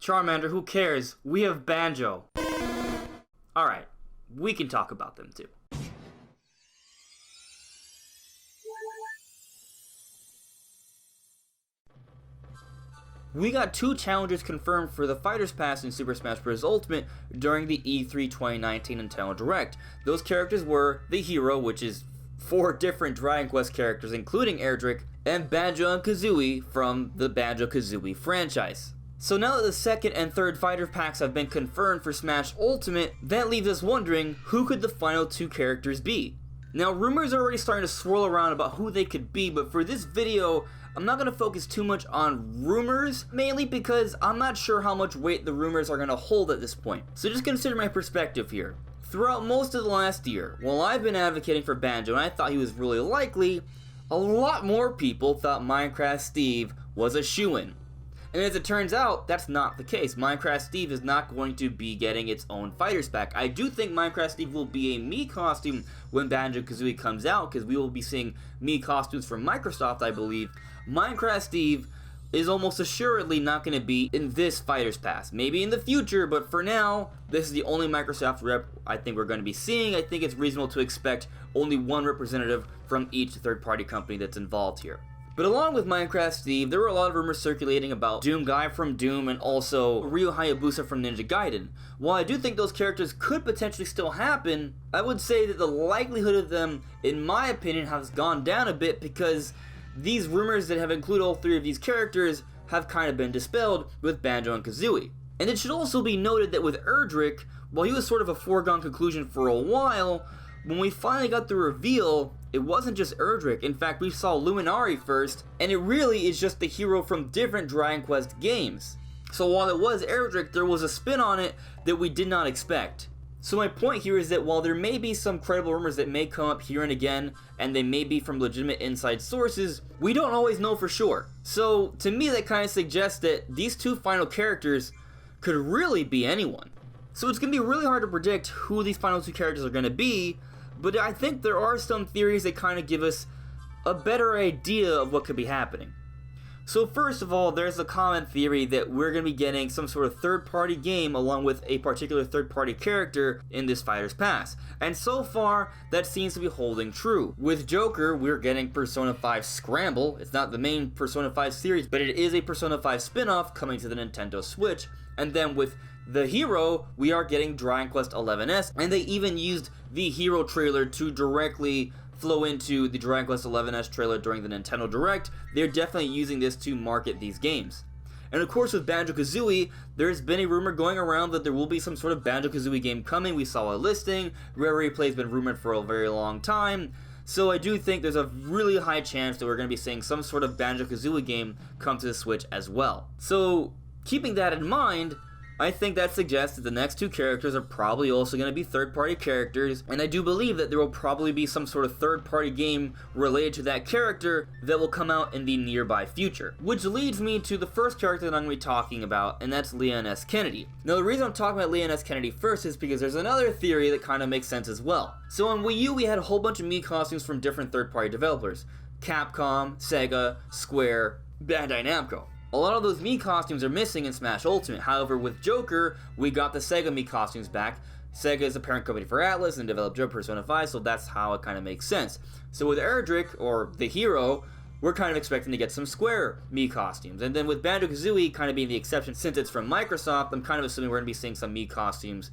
Charmander, who cares? We have Banjo. Alright, we can talk about them too. We got 2 challengers confirmed for the Fighters Pass in Super Smash Bros. Ultimate during the E3 2019 Nintendo Direct. Those characters were the Hero, which is 4 different Dragon Quest characters including Erdrick, and Banjo and Kazooie from the Banjo-Kazooie franchise. So now that the 2nd and 3rd Fighter Packs have been confirmed for Smash Ultimate, that leaves us wondering who could the final 2 characters be. Now rumors are already starting to swirl around about who they could be, but for this video, I'm not going to focus too much on rumors, mainly because I'm not sure how much weight the rumors are going to hold at this point. So just consider my perspective here. Throughout most of the last year, while I've been advocating for Banjo and I thought he was really likely, a lot more people thought Minecraft Steve was a shoo-in. And as it turns out, that's not the case. Minecraft Steve is not going to be getting its own Fighters Pack. I do think Minecraft Steve will be a Mii costume when Banjo-Kazooie comes out, because we will be seeing Mii costumes from Microsoft, I believe. Minecraft Steve is almost assuredly not going to be in this Fighters Pass. Maybe in the future, but for now, this is the only Microsoft rep I think we're going to be seeing. I think it's reasonable to expect only one representative from each third-party company that's involved here. But along with Minecraft Steve, there were a lot of rumors circulating about Doom Guy from Doom and also Ryu Hayabusa from Ninja Gaiden. While I do think those characters could potentially still happen, I would say that the likelihood of them, in my opinion, has gone down a bit because these rumors that have included all 3 of these characters have kind of been dispelled with Banjo and Kazooie. And it should also be noted that with Erdrick, while he was sort of a foregone conclusion for a while, when we finally got the reveal, it wasn't just Erdrick. In fact, we saw Luminari first, and it really is just the hero from different Dragon Quest games. So while it was Erdrick, there was a spin on it that we did not expect. So my point here is that while there may be some credible rumors that may come up here and again, and they may be from legitimate inside sources, we don't always know for sure. So to me that kind of suggests that these 2 final characters could really be anyone. So it's going to be really hard to predict who these final 2 characters are going to be, but I think there are some theories that kind of give us a better idea of what could be happening. So first of all, there's a common theory that we're going to be getting some sort of third-party game along with a particular third-party character in this Fighters Pass. And so far, that seems to be holding true. With Joker, we're getting Persona 5 Scramble. It's not the main Persona 5 series, but it is a Persona 5 spin-off coming to the Nintendo Switch. And then with the Hero, we are getting Dragon Quest XI's, and they even used the Hero trailer to directly flow into the Dragon Quest XI's trailer during the Nintendo Direct. They're definitely using this to market these games. And of course with Banjo-Kazooie, there's been a rumor going around that there will be some sort of Banjo-Kazooie game coming. We saw a listing, Rare Replay's been rumored for a very long time, so I do think there's a really high chance that we're going to be seeing some sort of Banjo-Kazooie game come to the Switch as well. So keeping that in mind, I think that suggests that the next 2 characters are probably also going to be third-party characters, and I do believe that there will probably be some sort of third-party game related to that character that will come out in the nearby future. Which leads me to the first character that I'm going to be talking about, and that's Leon S. Kennedy. Now the reason I'm talking about Leon S. Kennedy first is because there's another theory that kind of makes sense as well. So on Wii U we had a whole bunch of Mii costumes from different third-party developers. Capcom, Sega, Square, Bandai Namco. A lot of those Mii costumes are missing in Smash Ultimate. However, with Joker, we got the Sega Mii costumes back. Sega is the parent company for Atlas and developed Joker Persona 5, so that's how it kind of makes sense. So with Erdrick, or the Hero, we're kind of expecting to get some Square Mii costumes. And then with Banjo-Kazooie kind of being the exception since it's from Microsoft, I'm kind of assuming we're going to be seeing some Mii costumes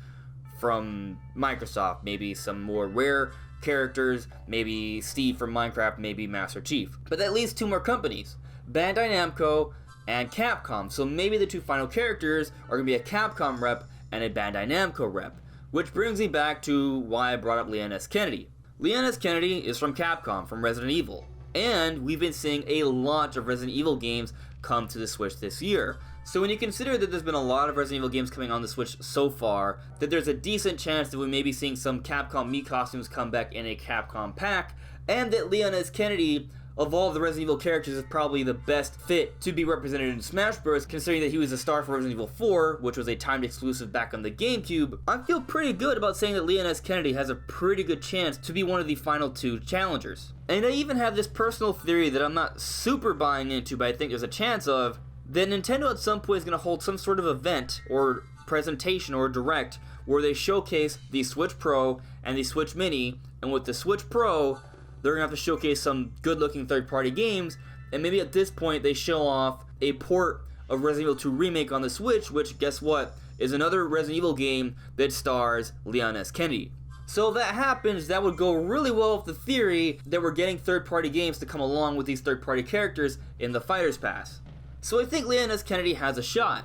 from Microsoft. Maybe some more Rare characters, maybe Steve from Minecraft, maybe Master Chief. But that leaves 2 more companies, Bandai Namco and Capcom, so maybe the 2 final characters are going to be a Capcom rep and a Bandai Namco rep. Which brings me back to why I brought up Leon S. Kennedy. Leon S. Kennedy is from Capcom, from Resident Evil, and we've been seeing a lot of Resident Evil games come to the Switch this year. So when you consider that there's been a lot of Resident Evil games coming on the Switch so far, that there's a decent chance that we may be seeing some Capcom Mii costumes come back in a Capcom pack, and that Leon S. Kennedy, of all of the Resident Evil characters, is probably the best fit to be represented in Smash Bros. Considering that he was a star for Resident Evil 4, which was a timed exclusive back on the GameCube. I feel pretty good about saying that Leon S. Kennedy has a pretty good chance to be one of the final 2 challengers. And I even have this personal theory that I'm not super buying into, but I think there's a chance of, then Nintendo at some point is going to hold some sort of event or presentation or direct where they showcase the Switch Pro and the Switch Mini, and with the Switch Pro, they're going to have to showcase some good-looking third-party games, and maybe at this point they show off a port of Resident Evil 2 Remake on the Switch, which, guess what, is another Resident Evil game that stars Leon S. Kennedy. So if that happens, that would go really well with the theory that we're getting third-party games to come along with these third-party characters in the Fighters Pass. So I think Leon S. Kennedy has a shot.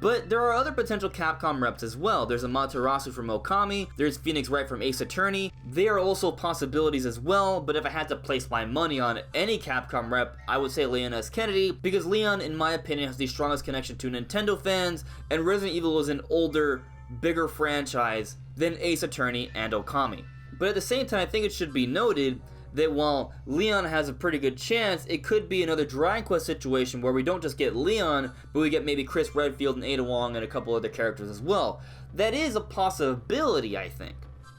But there are other potential Capcom reps as well. There's Amaterasu from Okami, there's Phoenix Wright from Ace Attorney. They are also possibilities as well, but if I had to place my money on any Capcom rep, I would say Leon S. Kennedy, because Leon, in my opinion, has the strongest connection to Nintendo fans, and Resident Evil is an older, bigger franchise than Ace Attorney and Okami. But at the same time, I think it should be noted that while Leon has a pretty good chance, it could be another Dragon Quest situation where we don't just get Leon, but we get maybe Chris Redfield and Ada Wong and a couple other characters as well. That is a possibility, I think.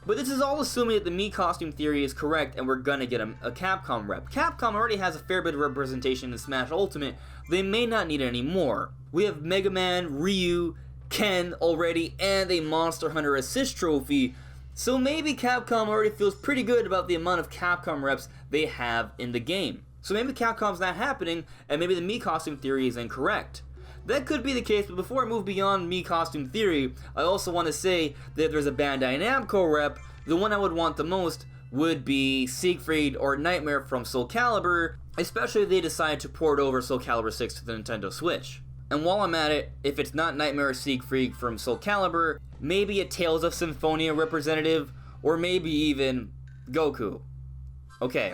But this is all assuming that the Mii costume theory is correct and we're gonna get a Capcom rep. Capcom already has a fair bit of representation in Smash Ultimate. They may not need any more. We have Mega Man, Ryu, Ken already, and a Monster Hunter Assist trophy. So maybe Capcom already feels pretty good about the amount of Capcom reps they have in the game. So maybe Capcom's not happening, and maybe the Mii costume theory is incorrect. That could be the case, but before I move beyond Mii costume theory, I also want to say that if there's a Bandai Namco rep, the one I would want the most would be Siegfried or Nightmare from Soul Calibur, especially if they decide to port over Soul Calibur 6 to the Nintendo Switch. And while I'm at it, if it's not Nightmare or Siegfried from Soul Calibur, maybe a Tales of Symphonia representative, or maybe even Goku. Okay,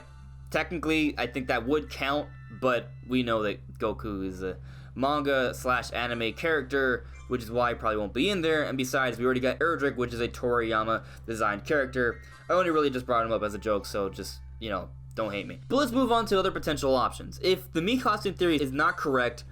technically I think that would count, but we know that Goku is a manga/anime character, which is why he probably won't be in there, and besides, we already got Erdrick, which is a Toriyama designed character. I only really just brought him up as a joke, so just, don't hate me. But let's move on to other potential options. If the Mii costume theory is not correct,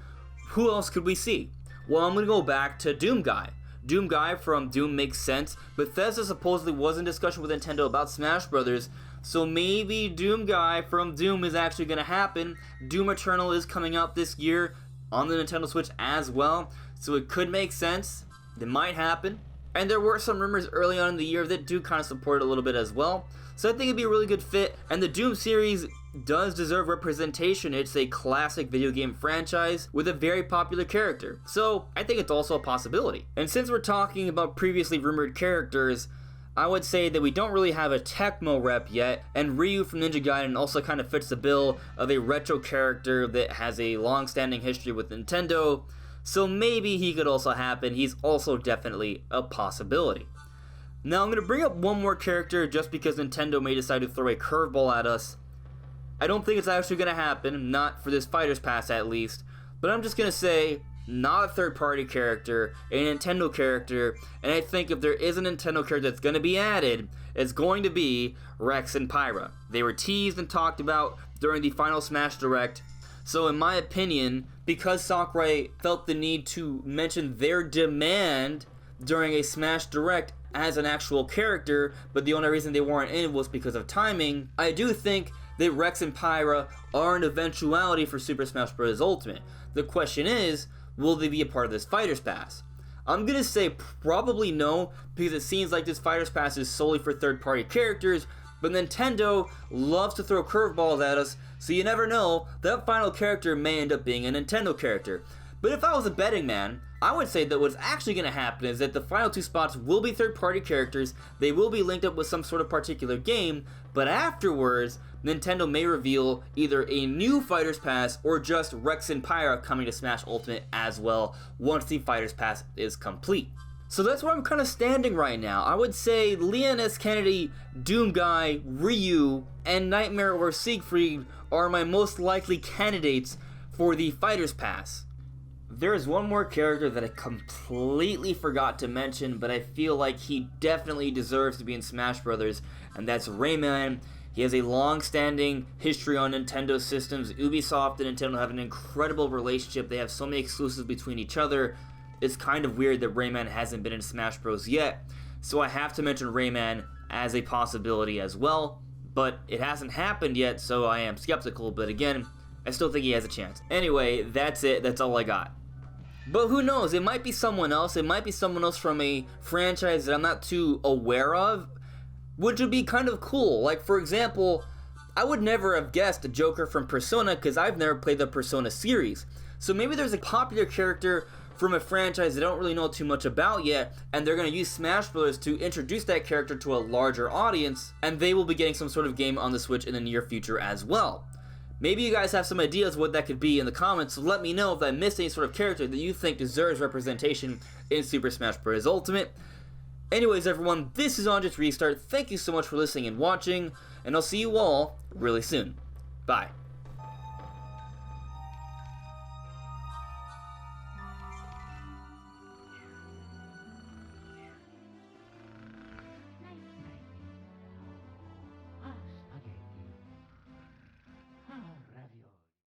who else could we see? Well, I'm going to go back to Doom Guy. Doom Guy from Doom makes sense. Bethesda supposedly was in discussion with Nintendo about Smash Brothers, so maybe Doom Guy from Doom is actually going to happen. Doom Eternal is coming out this year on the Nintendo Switch as well, so it could make sense. It might happen. And there were some rumors early on in the year that do kind of support it a little bit as well. So I think it'd be a really good fit, and the Doom series does deserve representation. It's a classic video game franchise with a very popular character, so I think it's also a possibility. And since we're talking about previously rumored characters, I would say that we don't really have a Tecmo rep yet, and Ryu from Ninja Gaiden also kind of fits the bill of a retro character that has a long-standing history with Nintendo, so maybe he could also happen. He's also definitely a possibility. Now I'm going to bring up one more character just because Nintendo may decide to throw a curveball at us. I don't think it's actually going to happen, not for this Fighters Pass at least, but I'm just going to say, not a third-party character, a Nintendo character, and I think if there is a Nintendo character that's going to be added, it's going to be Rex and Pyra. They were teased and talked about during the final Smash Direct, so in my opinion, because Sakurai felt the need to mention their demand during a Smash Direct as an actual character, but the only reason they weren't in was because of timing, I do think that Rex and Pyra are an eventuality for Super Smash Bros. Ultimate. The question is, will they be a part of this Fighters Pass? I'm gonna say probably no, because it seems like this Fighters Pass is solely for third-party characters, but Nintendo loves to throw curveballs at us, so you never know, that final character may end up being a Nintendo character. But if I was a betting man, I would say that what's actually going to happen is that the final two spots will be third-party characters, they will be linked up with some sort of particular game, but afterwards, Nintendo may reveal either a new Fighters Pass or just Rex and Pyra coming to Smash Ultimate as well once the Fighters Pass is complete. So that's where I'm kind of standing right now. I would say Leon S. Kennedy, Doom Guy, Ryu, and Nightmare or Siegfried are my most likely candidates for the Fighters Pass. There is one more character that I completely forgot to mention, but I feel like he definitely deserves to be in Smash Brothers, and that's Rayman. He has a long-standing history on Nintendo systems. Ubisoft and Nintendo have an incredible relationship. They have so many exclusives between each other. It's kind of weird that Rayman hasn't been in Smash Bros. Yet, so I have to mention Rayman as a possibility as well, but it hasn't happened yet, so I am skeptical. But again, I still think he has a chance. Anyway, that's it. That's all I got. But who knows? It might be someone else. It might be someone else from a franchise that I'm not too aware of, which would be kind of cool. Like, for example, I would never have guessed a Joker from Persona because I've never played the Persona series. So maybe there's a popular character from a franchise they don't really know too much about yet, and they're going to use Smash Bros. To introduce that character to a larger audience, and they will be getting some sort of game on the Switch in the near future as well. Maybe you guys have some ideas what that could be in the comments, so let me know if I missed any sort of character that you think deserves representation in Super Smash Bros. Ultimate. Anyways, everyone, this is AndresRestart. Thank you so much for listening and watching, and I'll see you all really soon. Bye.